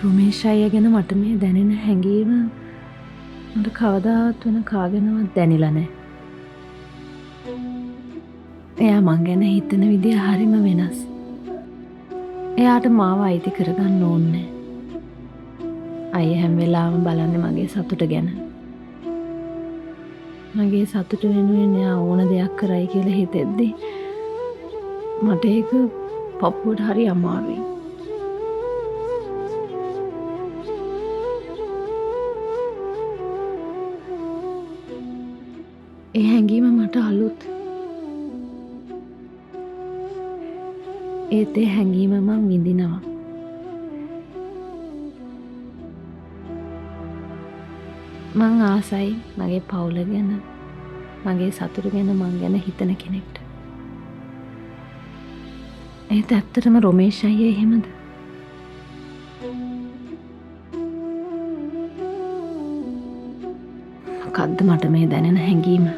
රොමේෂ් අයියා ගැන මට මේ දැනෙන හැඟීම මට කවදාවත් වෙන කාගෙනවත් දැනිලා නැහැ. එයා මං ගැන හිතන විදිය හරිම වෙනස්. එයාට මාව අයිති කරගන්න ඕනේ. අයියා හැම වෙලාවෙම බලන්නේ මගේ සතුට ගැන. මගේ සතුට වෙනුවෙන් එයා ඕන දෙයක් කරයි කියලා හිතෙද්දි මට ඒක පපුවට හරි අමාරුයි. ඒ හැඟීම මට අලුත්. ඒත් ඒ හැඟීම මං විඳිනවා. මං ආසයි මගේ පවුල ගැන, මගේ සතුට ගැන මං ගැන හිතන කෙනෙක්ට. ඒත් ඇත්තටම රොමේෂ් අයියා එහෙමද? මොකද්ද මට මේ දැනෙන හැඟීම?